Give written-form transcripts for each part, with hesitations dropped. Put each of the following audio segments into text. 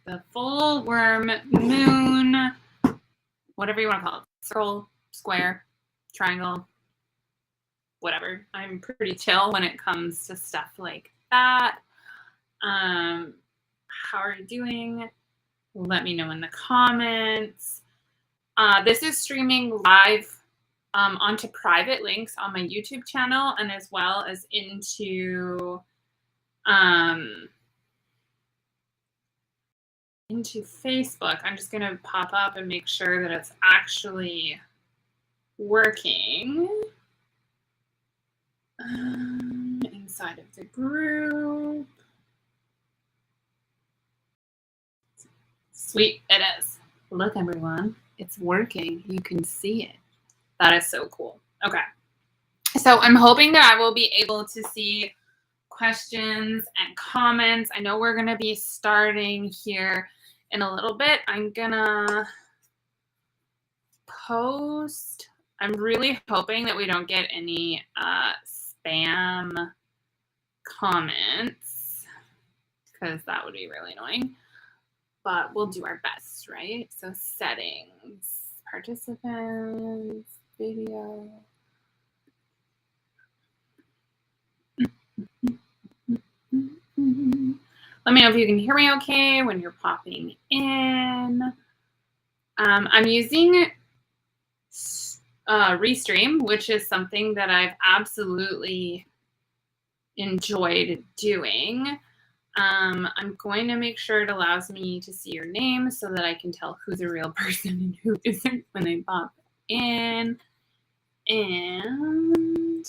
the full worm moon, whatever you want to call it, circle, square, triangle, whatever. I'm pretty chill when it comes to stuff like that. How are you doing? Let me know in the comments. This is streaming live onto private links on my YouTube channel and as well as into Facebook. I'm just going to pop up and make sure that it's actually working inside of the group. Sweet, it is. Look, everyone, it's working. You can see it. That is so cool. Okay. So I'm hoping that I will be able to see questions and comments. I know we're going to be starting here in a little bit. I'm going to post. I'm really hoping that we don't get any spam comments because that would be really annoying. But we'll do our best, right? So settings, participants, video. Let me know if you can hear me okay when you're popping in. I'm using Restream, which is something that I've absolutely enjoyed doing. I'm going to make sure it allows me to see your name so that I can tell who's a real person and who isn't when they pop in. And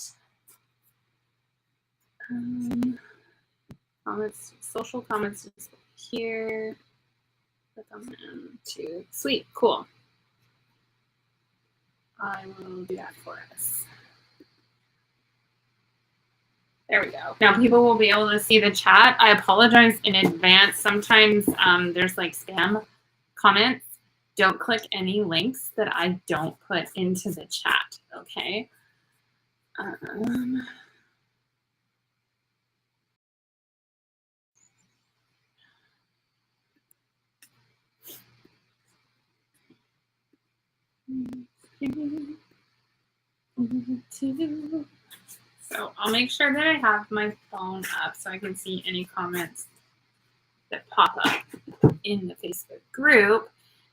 comments, social comments here. Click on them too. Sweet, cool. I will do that for us. There we go. Now people will be able to see the chat. I apologize in advance. Sometimes there's like spam comments. Don't click any links that I don't put into the chat, okay? So I'll make sure that I have my phone up so I can see any comments that pop up in the Facebook group.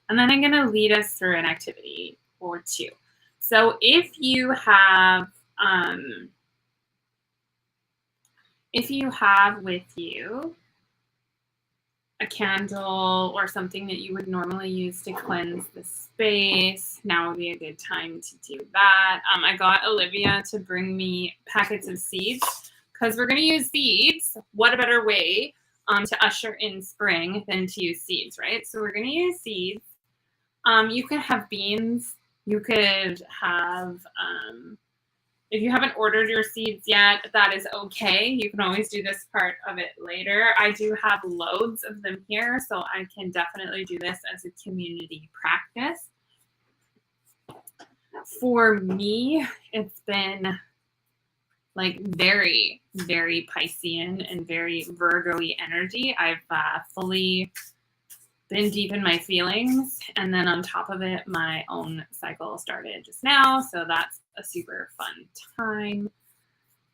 And then I'm going to lead us through an activity or two. So if you have with you a candle or something that you would normally use to cleanse the space, now would be a good time to do that. I got Olivia to bring me packets of seeds because we're going to use seeds. What a better way to usher in spring than to use seeds, right? So we're going to use seeds. You could have beans. You could have, if you haven't ordered your seeds yet, that is okay. You can always do this part of it later. I do have loads of them here, so I can definitely do this as a community practice. For me, it's been like very, very Piscean and very Virgo-y energy. I've fully been deep in my feelings, and then on top of it, my own cycle started just now, so that's a super fun time.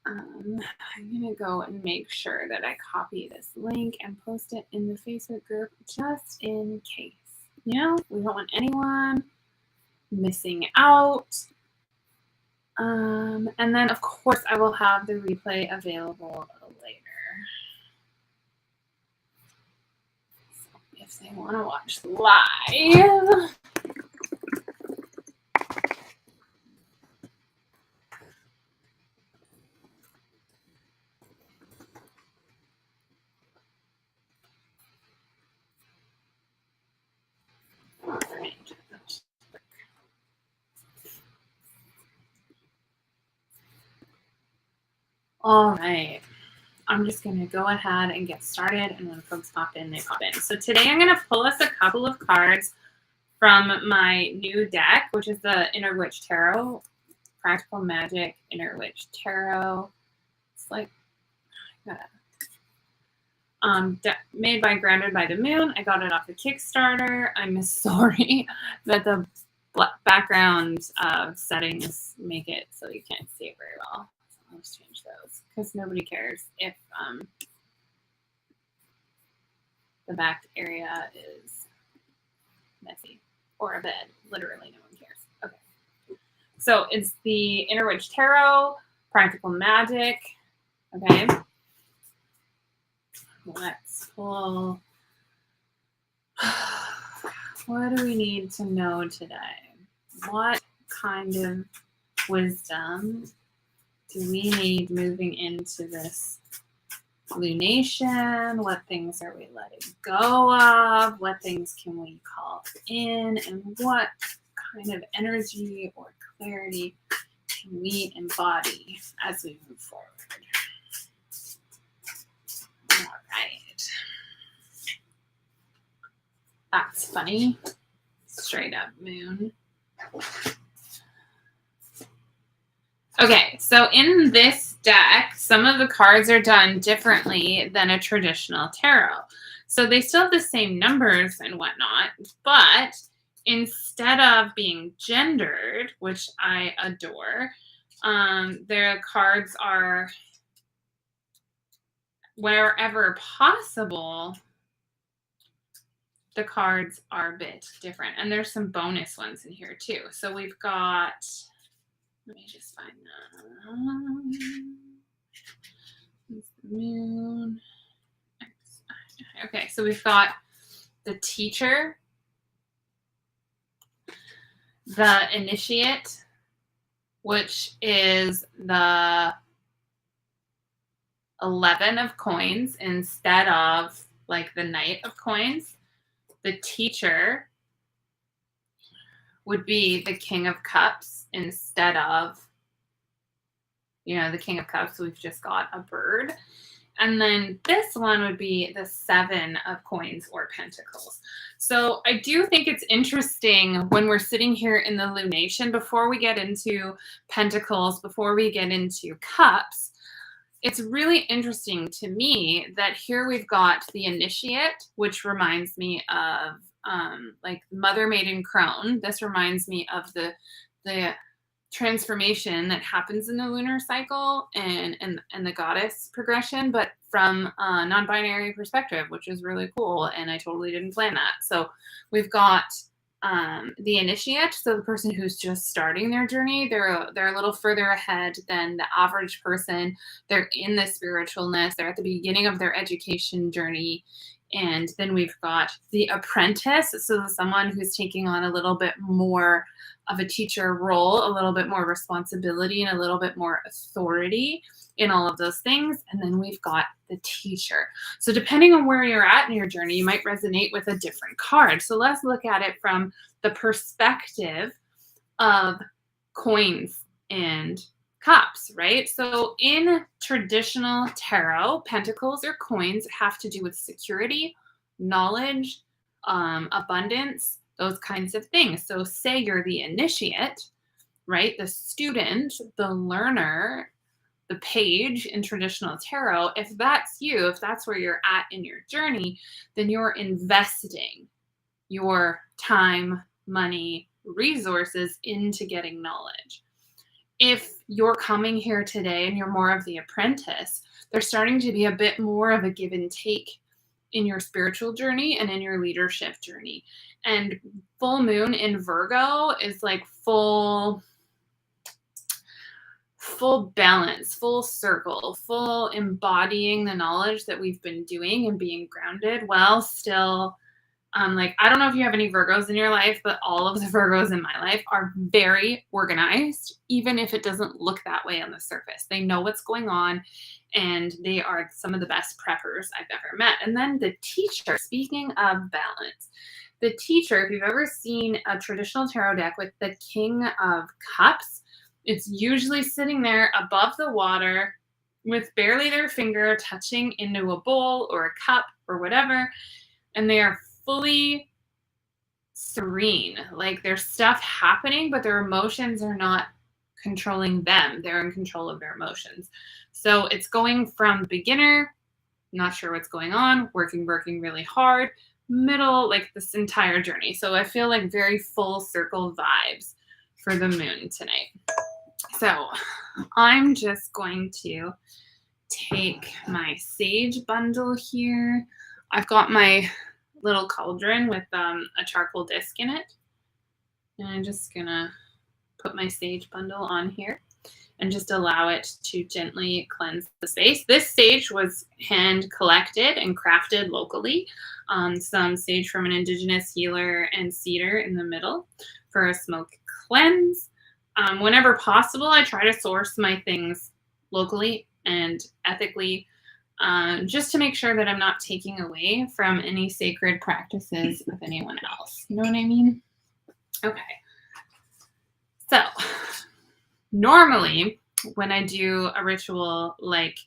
I'm gonna go and make sure that I copy this link and post it in the Facebook group just in case. You know, we don't want anyone missing out. And then of course I will have the replay available later. So if they want to watch live. All right, I'm just going to go ahead and get started, and when folks pop in, they pop in. So today I'm going to pull us a couple of cards from my new deck, which is the Inner Witch Tarot, Practical Magic Inner Witch Tarot. It's like, Made by Grounded by the Moon. I got it off the Kickstarter. I'm sorry that the background settings make it so you can't see it very well. So let's change those because nobody cares if the back area is messy or a bed. Literally no one cares. Okay. So it's the Inner Witch Tarot, Practical Magic. Okay. Let's pull. What do we need to know today? What kind of wisdom do we need moving into this lunation? What things are we letting go of? What things can we call in? And what kind of energy or clarity can we embody as we move forward? All right. That's funny. Straight up moon. Okay, so in this deck, some of the cards are done differently than a traditional tarot. So they still have the same numbers and whatnot, but instead of being gendered, which I adore, their cards are, wherever possible, the cards are a bit different. And there's some bonus ones in here too. So we've got, let me just find them. The moon. Okay, so we've got the teacher, the initiate, which is the 11 of coins instead of like the knight of coins. The teacher would be the King of Cups instead of, the King of Cups. We've just got a bird. And then this one would be the 7 of coins or pentacles. So I do think it's interesting when we're sitting here in the lunation, before we get into pentacles, before we get into cups, it's really interesting to me that here we've got the initiate, which reminds me of like Mother Maiden Crone. This reminds me of the transformation that happens in the lunar cycle and the goddess progression, but from a non-binary perspective, which is really cool. And I totally didn't plan that. So we've got the initiate, so the person who's just starting their journey. They're a little further ahead than the average person. They're in the spiritualness. They're at the beginning of their education journey. And then we've got the apprentice, so someone who's taking on a little bit more of a teacher role, a little bit more responsibility, and a little bit more authority in all of those things. And then we've got the teacher. So depending on where you're at in your journey, you might resonate with a different card. So let's look at it from the perspective of coins and cups, right? So in traditional tarot, pentacles or coins have to do with security, knowledge, abundance, those kinds of things. So say you're the initiate, right? The student, the learner, the page in traditional tarot. If that's you, if that's where you're at in your journey, then you're investing your time, money, resources into getting knowledge. If you're coming here today and you're more of the apprentice, there's starting to be a bit more of a give and take in your spiritual journey and in your leadership journey. And full moon in Virgo is like full balance, full circle, full embodying the knowledge that we've been doing and being grounded while still like, I don't know if you have any Virgos in your life, but all of the Virgos in my life are very organized, even if it doesn't look that way on the surface. They know what's going on, and they are some of the best preppers I've ever met. And then the teacher, speaking of balance, the teacher, if you've ever seen a traditional tarot deck with the King of Cups, it's usually sitting there above the water with barely their finger touching into a bowl or a cup or whatever, and they are fully serene. Like there's stuff happening, but their emotions are not controlling them. They're in control of their emotions. So it's going from beginner not sure what's going on, working really hard, middle, like this entire journey. So I feel like very full circle vibes for the moon tonight. So I'm just going to take my sage bundle here. I've got my little cauldron with a charcoal disc in it. And I'm just gonna put my sage bundle on here and just allow it to gently cleanse the space. This sage was hand collected and crafted locally. Some sage from an indigenous healer and cedar in the middle for a smoke cleanse. Whenever possible, I try to source my things locally and ethically, just to make sure that I'm not taking away from any sacred practices of anyone else. You know what I mean? Okay. So normally when I do a ritual like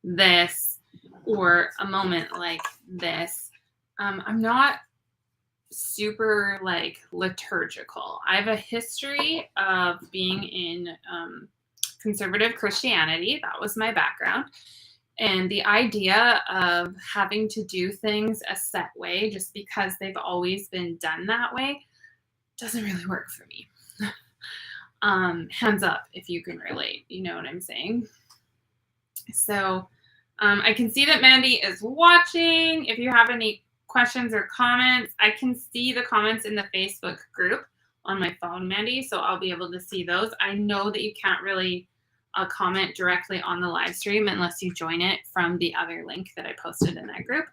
this or a moment like this, I'm not super like liturgical. I have a history of being in conservative Christianity. That was my background. And the idea of having to do things a set way just because they've always been done that way doesn't really work for me. Hands up if you can relate, you know what I'm saying? So I can see that Mandy is watching. If you have any questions or comments, I can see the comments in the Facebook group on my phone, Mandy, so I'll be able to see those. I know that you can't really comment directly on the live stream unless you join it from the other link that I posted in that group.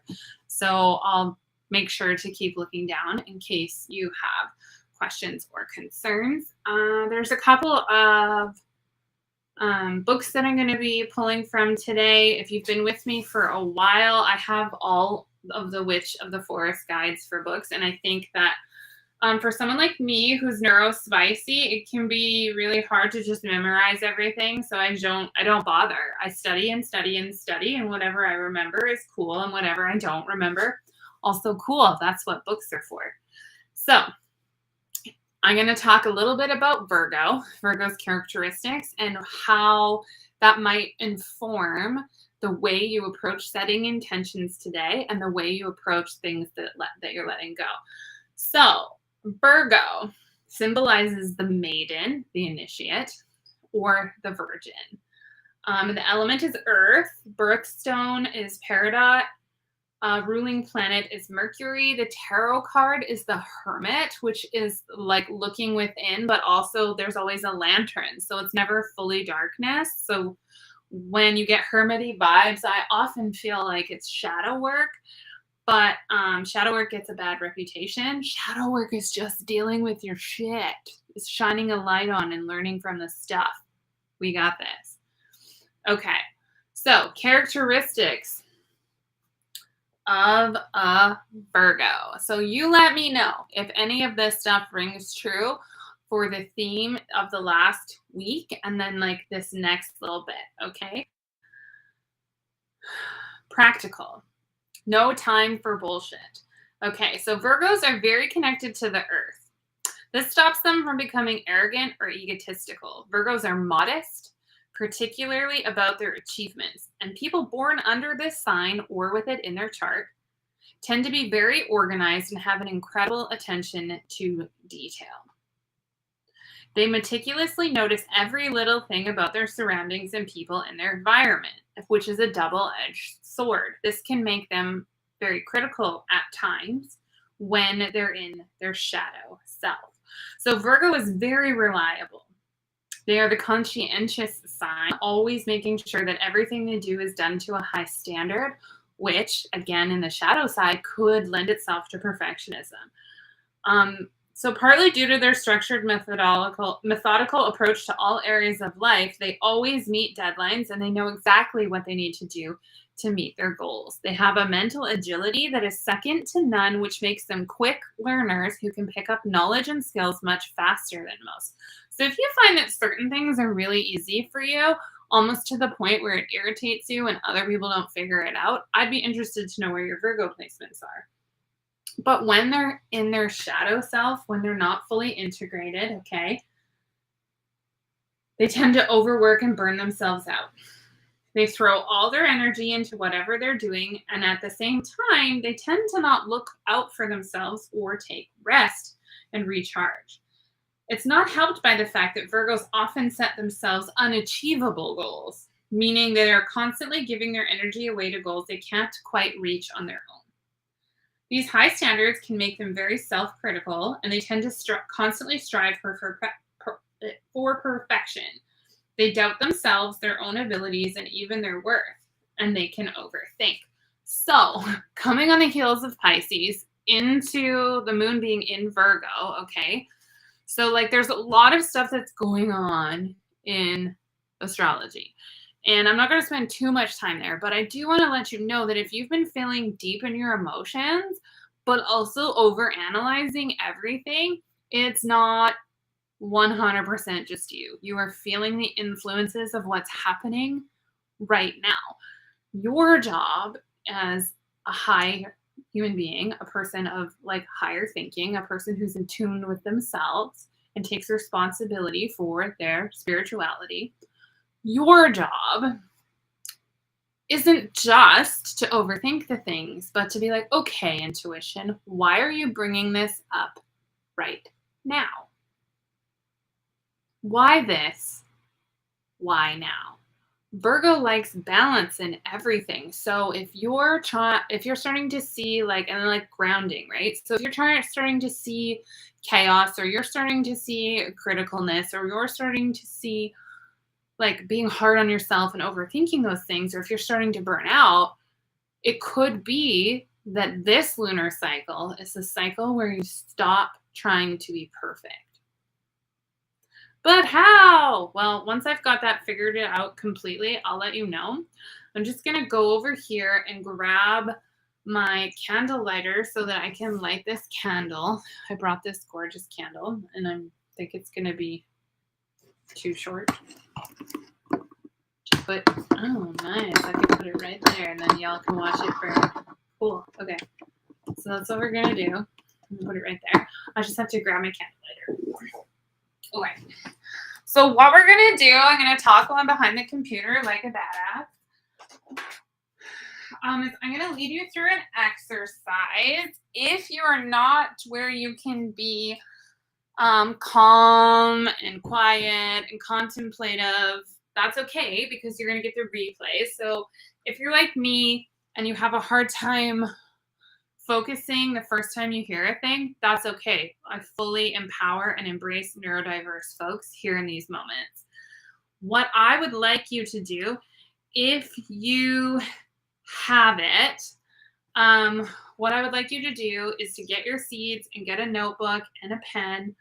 So I'll make sure to keep looking down in case you have questions or concerns. There's a couple of books that I'm going to be pulling from today. If you've been with me for a while, I have all of the Witch of the Forest guides for books. And I think that for someone like me who's neurospicy, it can be really hard to just memorize everything. So I don't bother. I study and study and study, and whatever I remember is cool, and whatever I don't remember, also cool. That's what books are for. So I'm going to talk a little bit about Virgo's characteristics, and how that might inform the way you approach setting intentions today and the way you approach things that you're letting go. So Virgo symbolizes the maiden, the initiate, or the virgin. The element is earth. Birthstone is peridot. Ruling planet is Mercury. The tarot card is the Hermit, which is like looking within, but also there's always a lantern. So it's never fully darkness. So when you get hermity vibes, I often feel like it's shadow work, but shadow work gets a bad reputation. Shadow work is just dealing with your shit. It's shining a light on and learning from the stuff. We got this. Okay. So characteristics of a Virgo. So you let me know if any of this stuff rings true for the theme of the last week and then like this next little bit, okay? Practical. No time for bullshit. Okay, so Virgos are very connected to the earth. This stops them from becoming arrogant or egotistical. Virgos are modest, particularly about their achievements, and people born under this sign or with it in their chart tend to be very organized and have an incredible attention to detail. They meticulously notice every little thing about their surroundings and people in their environment, which is a double-edged sword. This can make them very critical at times when they're in their shadow self. So Virgo is very reliable. They are the conscientious sign, always making sure that everything they do is done to a high standard, which, again, in the shadow side, could lend itself to perfectionism. So partly due to their structured methodical approach to all areas of life, they always meet deadlines and they know exactly what they need to do to meet their goals. They have a mental agility that is second to none, which makes them quick learners who can pick up knowledge and skills much faster than most. So if you find that certain things are really easy for you, almost to the point where it irritates you and other people don't figure it out, I'd be interested to know where your Virgo placements are. But when they're in their shadow self, when they're not fully integrated, okay, they tend to overwork and burn themselves out. They throw all their energy into whatever they're doing, and at the same time, they tend to not look out for themselves or take rest and recharge. It's not helped by the fact that Virgos often set themselves unachievable goals, meaning they are constantly giving their energy away to goals they can't quite reach on their own. These high standards can make them very self-critical, and they tend to constantly strive for perfection. They doubt themselves, their own abilities, and even their worth, and they can overthink. So, coming on the heels of Pisces into the moon being in Virgo, okay? So, like, there's a lot of stuff that's going on in astrology. And I'm not going to spend too much time there, but I do want to let you know that if you've been feeling deep in your emotions, but also over analyzing everything, it's not 100% just you. You are feeling the influences of what's happening right now. Your job as a high human being, a person of like higher thinking, a person who's in tune with themselves and takes responsibility for their spirituality, your job isn't just to overthink the things, but to be like, okay, intuition, why are you bringing this up right now? Why this? Why now? Virgo likes balance in everything. So if you're starting to see like grounding, right? So if you're starting to see chaos, or you're starting to see criticalness, or you're starting to see like being hard on yourself and overthinking those things, or if you're starting to burn out, it could be that this lunar cycle is the cycle where you stop trying to be perfect. But how? Well, once I've got that figured out completely, I'll let you know. I'm just going to go over here and grab my candle lighter so that I can light this candle. I brought this gorgeous candle, and I think it's going to be too short. But, oh, nice. I can put it right there, and then y'all can watch it for, cool. Okay. So that's what we're going to do. I'm going to put it right there. I just have to grab my candle lighter. Okay. So what we're going to do, I'm going to talk while I'm behind the computer like a badass. Is I'm going to lead you through an exercise. If you are not where you can be calm and quiet and contemplative, that's okay, because you're going to get the replay. So if you're like me and you have a hard time focusing the first time you hear a thing, that's okay. I fully empower and embrace neurodiverse folks here in these moments. What I would like you to do, if you have it, what I would like you to do is to get your seeds and get a notebook and a pen.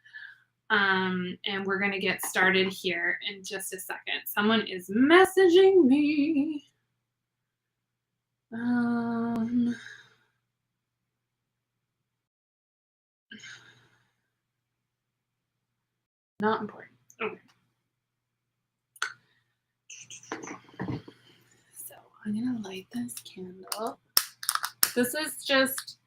And we're going to get started here in just a second. Someone is messaging me. Not important. Okay. So I'm going to light this candle. This is just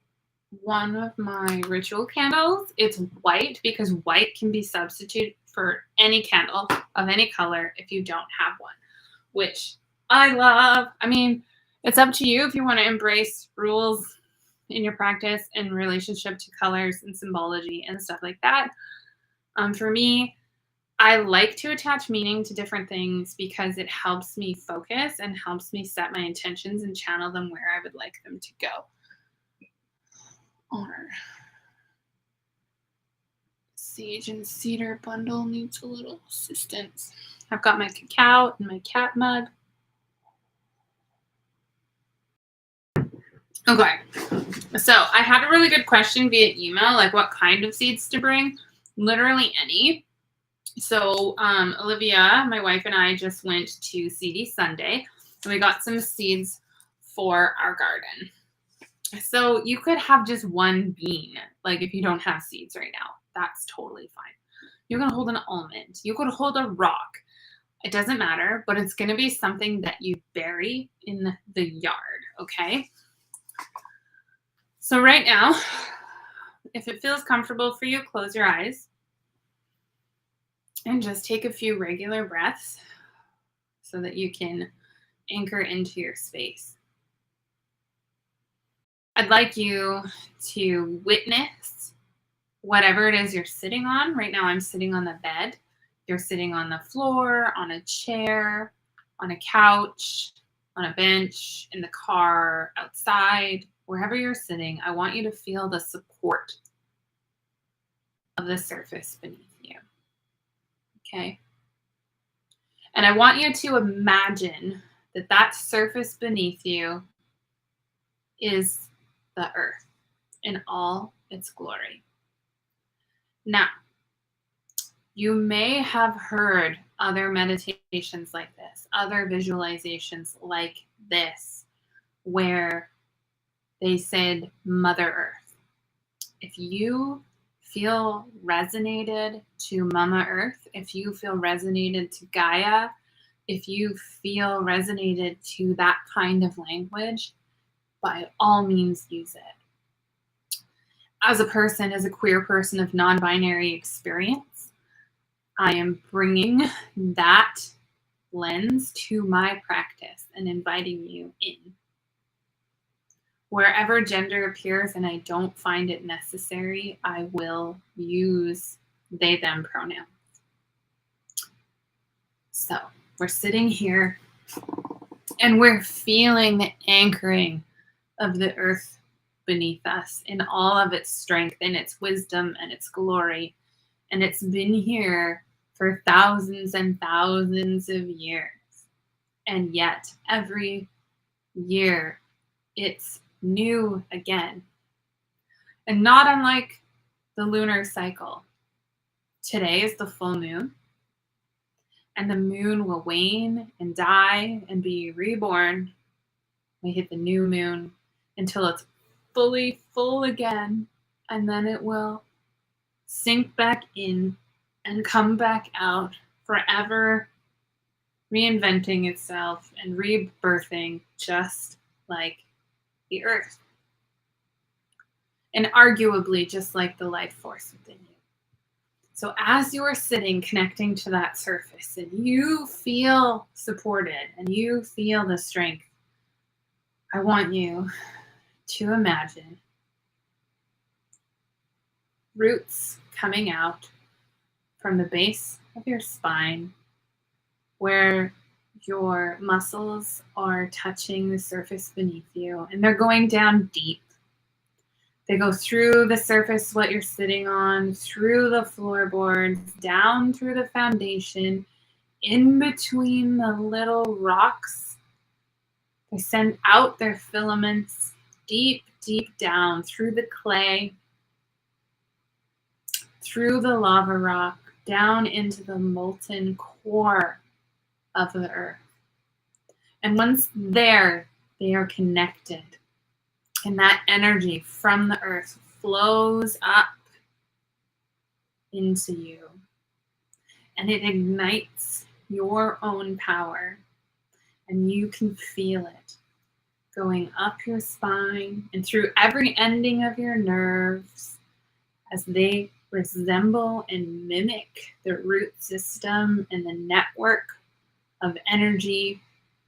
one of my ritual candles. It's white because white can be substituted for any candle of any color if you don't have one, which I love. I mean, it's up to you if you want to embrace rules in your practice in relationship to colors and symbology and stuff like that. For me, I like to attach meaning to different things because it helps me focus and helps me set my intentions and channel them where I would like them to go. Our sage and cedar bundle needs a little assistance. I've got my cacao and my cat mug. Okay, so I had a really good question via email, like what kind of seeds to bring. Literally any. So Olivia, my wife, and I just went to CD Sunday, and we got some seeds for our garden. So you could have just one bean, like if you don't have seeds right now, that's totally fine. You can hold an almond. You could hold a rock. It doesn't matter, but it's going to be something that you bury in the yard, okay? So right now, if it feels comfortable for you, close your eyes and just take a few regular breaths so that you can anchor into your space. I'd like you to witness whatever it is you're sitting on. Right now, I'm sitting on the bed. You're sitting on the floor, on a chair, on a couch, on a bench, in the car, outside, wherever you're sitting. I want you to feel the support of the surface beneath you. Okay? And I want you to imagine that that surface beneath you is the earth in all its glory. Now, you may have heard other meditations like this, other visualizations like this, where they said Mother Earth. If you feel resonated to Mama Earth, if you feel resonated to Gaia, if you feel resonated to that kind of language, by all means use it. As a person, as a queer person of non-binary experience, I am bringing that lens to my practice and inviting you in. Wherever gender appears and I don't find it necessary, I will use they, them pronouns. So we're sitting here and we're feeling the anchoring of the earth beneath us in all of its strength and its wisdom and its glory. And it's been here for thousands and thousands of years. And yet every year it's new again. And not unlike the lunar cycle. Today is the full moon. And the moon will wane and die and be reborn. We hit the new moon until it's fully full again. And then it will sink back in and come back out, forever reinventing itself and rebirthing just like the earth. And arguably just like the life force within you. So as you are sitting, connecting to that surface, and you feel supported and you feel the strength, I want you to imagine roots coming out from the base of your spine where your muscles are touching the surface beneath you, and they're going down deep. They go through the surface, what you're sitting on, through the floorboards, down through the foundation, in between the little rocks. They send out their filaments deep, deep down through the clay, through the lava rock, down into the molten core of the earth. And once there, they are connected. And that energy from the earth flows up into you. And it ignites your own power. And you can feel it going up your spine and through every ending of your nerves as they resemble and mimic the root system and the network of energy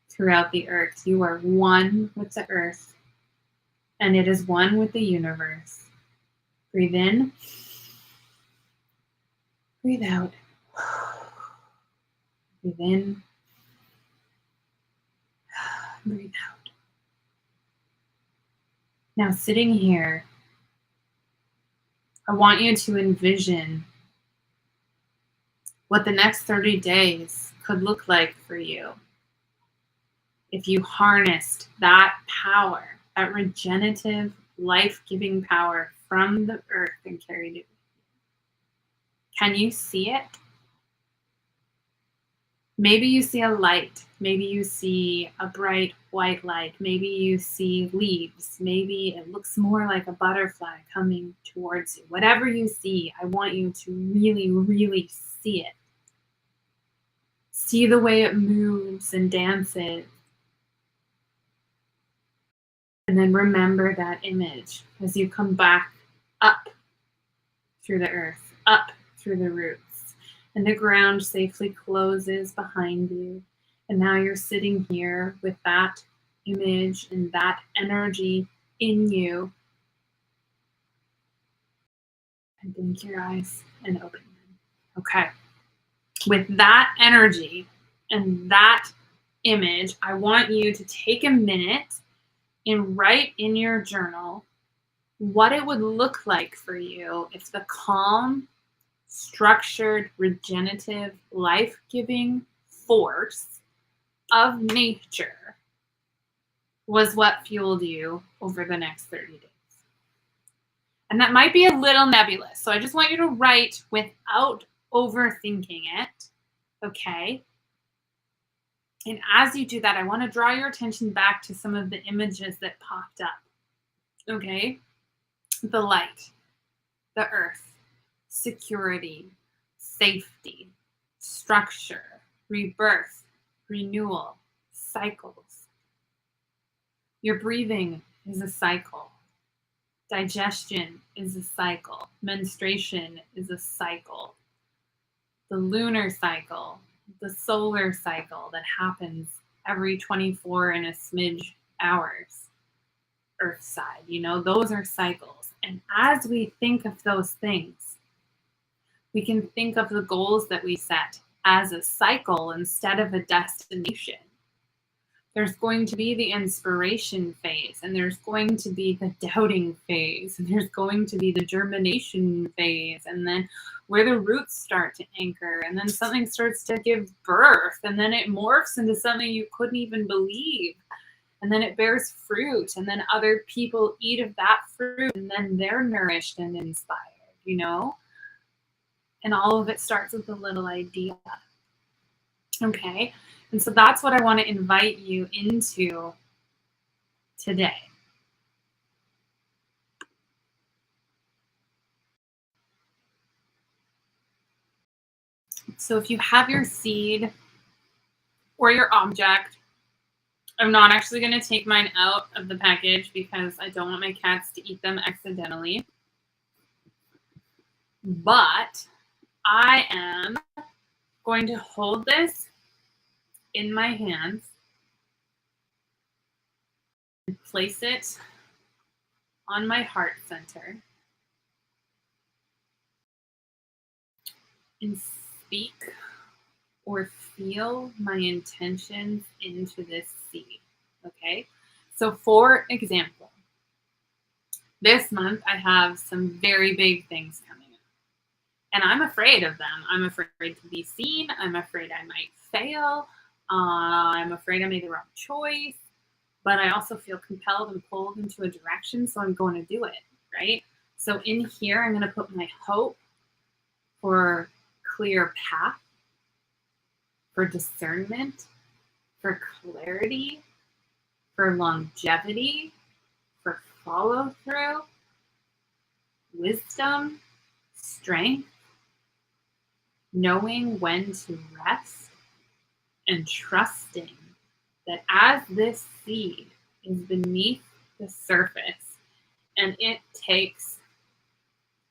throughout the earth. You are one with the earth, and it is one with the universe. Breathe in, breathe out. Breathe in, breathe out. Now, sitting here, I want you to envision what the next 30 days could look like for you if you harnessed that power, that regenerative, life-giving power from the earth and carried it. Can you see it? Maybe you see a light. Maybe you see a bright white light. Maybe you see leaves. Maybe it looks more like a butterfly coming towards you. Whatever you see, I want you to really, really see it. See the way it moves and dances. And then remember that image as you come back up through the earth, up through the roots, and the ground safely closes behind you. And now you're sitting here with that image and that energy in you. And blink your eyes and open them. Okay. With that energy and that image, I want you to take a minute and write in your journal what it would look like for you if the calm, structured, regenerative, life-giving force of nature was what fueled you over the next 30 days. And that might be a little nebulous. So I just want you to write without overthinking it. Okay. And as you do that, I want to draw your attention back to some of the images that popped up. Okay. The light, the earth, security, safety, structure, rebirth, renewal, cycles. Your breathing is a cycle. Digestion is a cycle. Menstruation is a cycle. The lunar cycle, the solar cycle that happens every 24 and a smidge hours, Earth side, those are cycles. And as we think of those things, we can think of the goals that we set as a cycle instead of a destination. There's going to be the inspiration phase, and there's going to be the doubting phase, and there's going to be the germination phase, and then where the roots start to anchor, and then something starts to give birth, and then it morphs into something you couldn't even believe, and then it bears fruit, and then other people eat of that fruit, and then they're nourished and inspired, And all of it starts with a little idea. Okay? And so that's what I want to invite you into today. So if you have your seed or your object, I'm not actually going to take mine out of the package because I don't want my cats to eat them accidentally. But I am going to hold this in my hands and place it on my heart center and speak or feel my intentions into this seed. Okay? So for example, this month I have some very big things coming up. And I'm afraid of them. I'm afraid to be seen. I'm afraid I might fail. I'm afraid I made the wrong choice. But I also feel compelled and pulled into a direction, so I'm going to do it, right? So in here, I'm going to put my hope for clear path, for discernment, for clarity, for longevity, for follow through, wisdom, strength, knowing when to rest, and trusting that as this seed is beneath the surface and it takes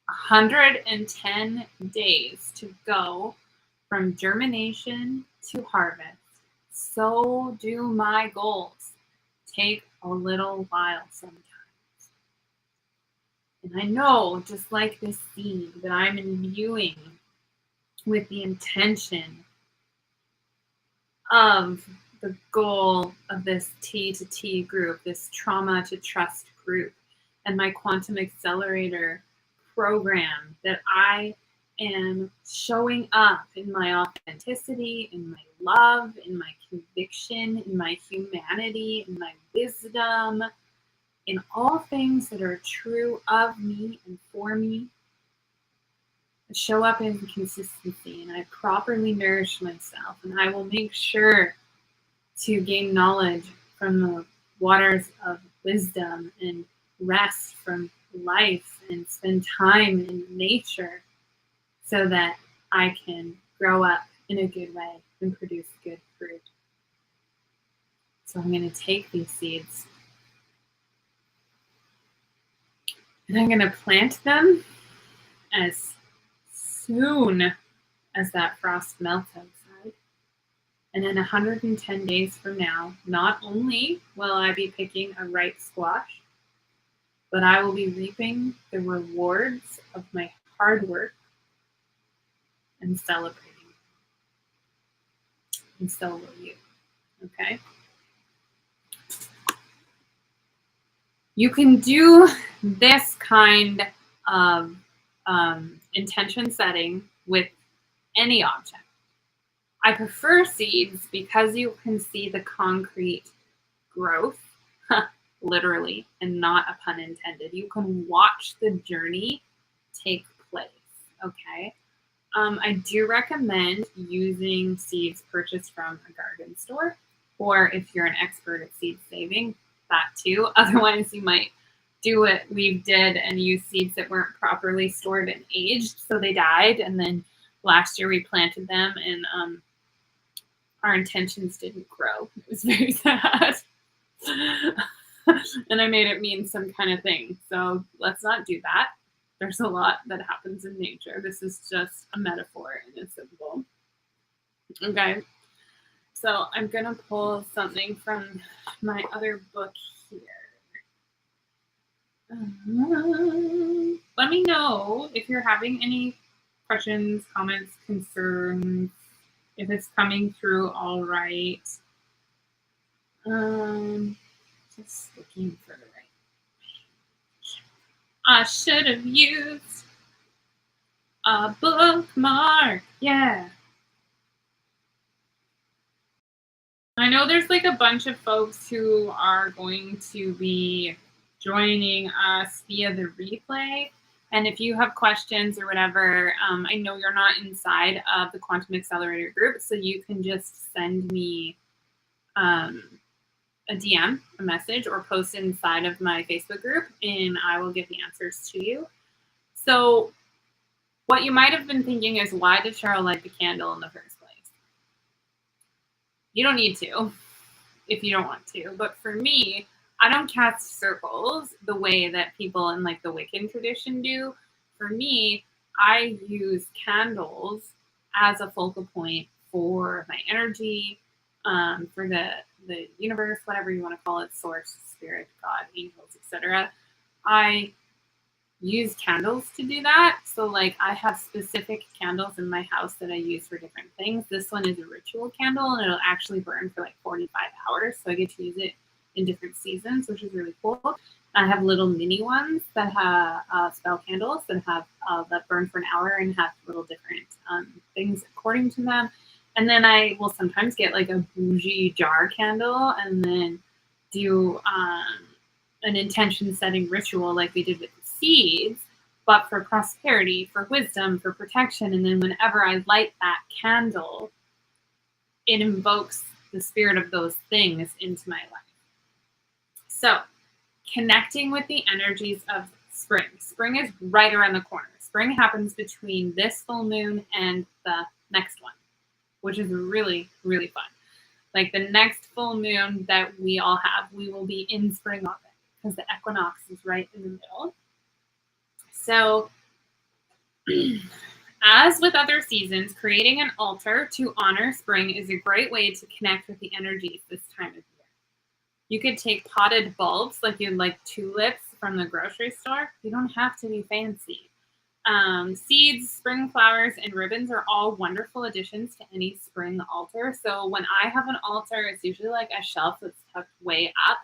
110 days to go from germination to harvest, so do my goals take a little while sometimes. And I know, just like this seed that I'm imbuing with the intention of the goal of this T to T group, this trauma to trust group, and my quantum accelerator program, that I am showing up in my authenticity, in my love, in my conviction, in my humanity, in my wisdom, in all things that are true of me and for me. I show up in consistency, and I properly nourish myself, and I will make sure to gain knowledge from the waters of wisdom and rest from life and spend time in nature so that I can grow up in a good way and produce good fruit. So I'm going to take these seeds and I'm going to plant them as soon as that frost melts outside. And in 110 days from now, not only will I be picking a ripe squash, but I will be reaping the rewards of my hard work and celebrating. And so will you. Okay? You can do this kind of intention setting with any object. I prefer seeds because you can see the concrete growth, literally, and not a pun intended. You can watch the journey take place, okay? I do recommend using seeds purchased from a garden store, or if you're an expert at seed saving, that too. Otherwise, you might do what we did and use seeds that weren't properly stored and aged, so they died. And then last year we planted them, and our intentions didn't grow. It was very sad. And I made it mean some kind of thing. So let's not do that. There's a lot that happens in nature. This is just a metaphor and a symbol. Okay. So I'm going to pull something from my other book here. Let me know if you're having any questions, comments, concerns, if it's coming through all right. Just looking for the right page. I should have used a bookmark. Yeah. I know there's like a bunch of folks who are going to be joining us via the replay. And if you have questions or whatever, I know you're not inside of the Quantum Accelerator group, so you can just send me a DM, a message, or post inside of my Facebook group, and I will give the answers to you. So what you might have been thinking is, why did Cheryl light the candle in the first place? You don't need to if you don't want to. But for me, I don't cast circles the way that people in like the Wiccan tradition do. For me, I use candles as a focal point for my energy, for the universe, whatever you want to call it, source, spirit, God, angels, etc. I use candles to do that. So like I have specific candles in my house that I use for different things. This one is a ritual candle, and it'll actually burn for like 45 hours. So I get to use it in different seasons, which is really cool. I have little mini ones that have spell candles that have that burn for an hour and have little different things according to them. And then I will sometimes get like a bougie jar candle and then do an intention setting ritual like we did with the seeds, but for prosperity, for wisdom, for protection. And then whenever I light that candle, it invokes the spirit of those things into my life. So connecting with the energies of spring. Spring is right around the corner. Spring happens between this full moon and the next one, which is really, really fun. Like the next full moon that we all have, we will be in spring already because the equinox is right in the middle. So as with other seasons, creating an altar to honor spring is a great way to connect with the energies this time of year. You could take potted bulbs, like you'd like tulips from the grocery store. You don't have to be fancy. Seeds, spring flowers, and ribbons are all wonderful additions to any spring altar. So when I have an altar, it's usually like a shelf that's tucked way up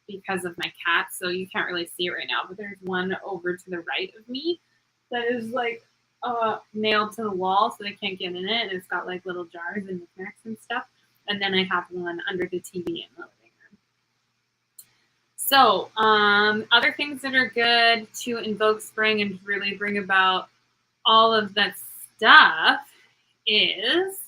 because of my cat. So you can't really see it right now, but there's one over to the right of me that is like nailed to the wall so they can't get in it. And it's got like little jars and knickknacks and stuff. And then I have one under the TV in the living room. So other things that are good to invoke spring and really bring about all of that stuff is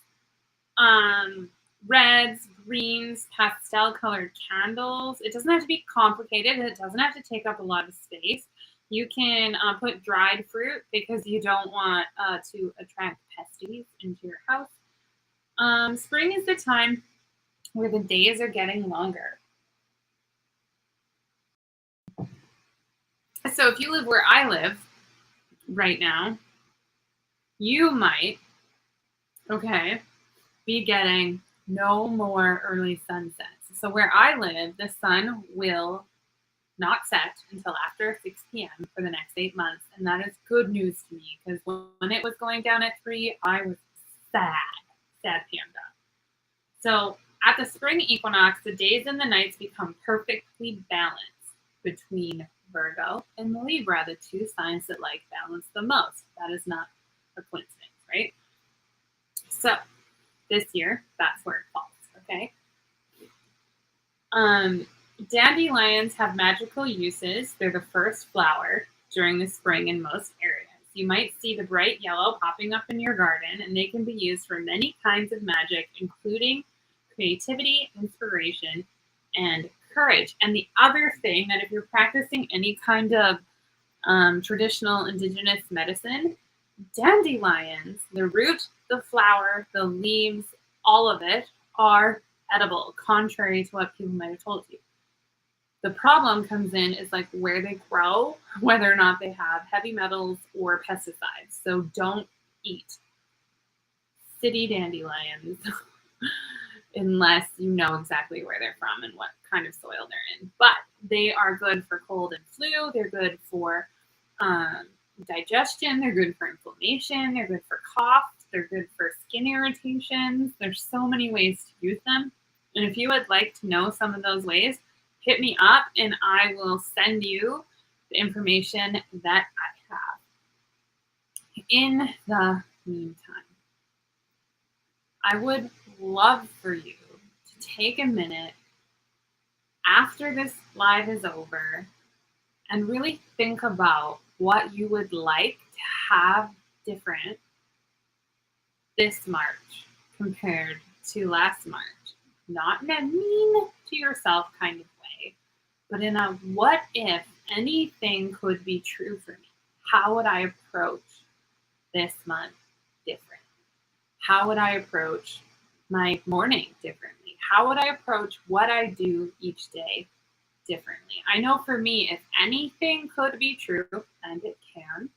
reds, greens, pastel colored candles. It doesn't have to be complicated. It doesn't have to take up a lot of space. You can put dried fruit because you don't want to attract pesties into your house. Spring is the time where the days are getting longer. So if you live where I live right now, you might, be getting No more early sunsets. So where I live, the sun will not set until after 6 p.m. for the next 8 months. And that is good news to me because when it was going down at 3, I was sad panda. So at the spring equinox, the days and the nights become perfectly balanced between Virgo and Libra, the two signs that like balance the most. That is not a coincidence, right? So this year, that's where it falls, okay? Dandelions have magical uses. They're the first flower during the spring in most areas. You might see the bright yellow popping up in your garden, and they can be used for many kinds of magic, including creativity, inspiration, and courage. And the other thing that if you're practicing any kind of traditional indigenous medicine, dandelions, the root, the flower, the leaves, all of it are edible, contrary to what people might have told you. The problem comes in is like where they grow, whether or not they have heavy metals or pesticides. So don't eat city dandelions unless you know exactly where they're from and what kind of soil they're in. But they are good for cold and flu. They're good for digestion. They're good for inflammation. They're good for cough. They're good for skin irritations. There's so many ways to use them. And if you would like to know some of those ways, hit me up and I will send you the information that I have. In the meantime, I would love for you to take a minute after this live is over and really think about what you would like to have different this March compared to last March. Not in a mean to yourself kind of way, but in a what if anything could be true for me? How would I approach this month different? How would I approach my morning differently? How would I approach what I do each day differently? I know for me, if anything could be true, and it can,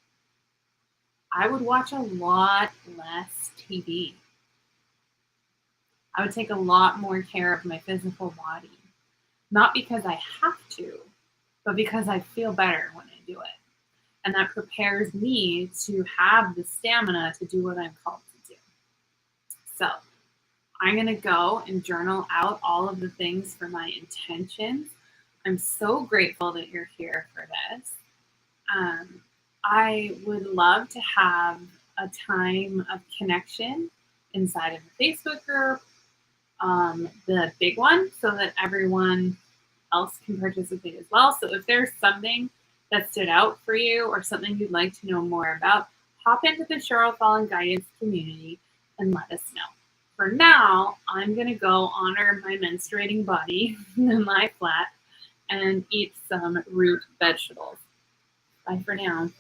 I would watch a lot less TV. I would take a lot more care of my physical body. Not because I have to, but because I feel better when I do it. And that prepares me to have the stamina to do what I'm called to do. So I'm going to go and journal out all of the things for my intentions. I'm so grateful that you're here for this. I would love to have a time of connection inside of the Facebook group, the big one, so that everyone else can participate as well. So if there's something that stood out for you or something you'd like to know more about, hop into the Cheryl Fallen Guidance community and let us know. For now, I'm going to go honor my menstruating body and lie flat and eat some root vegetables. Bye for now.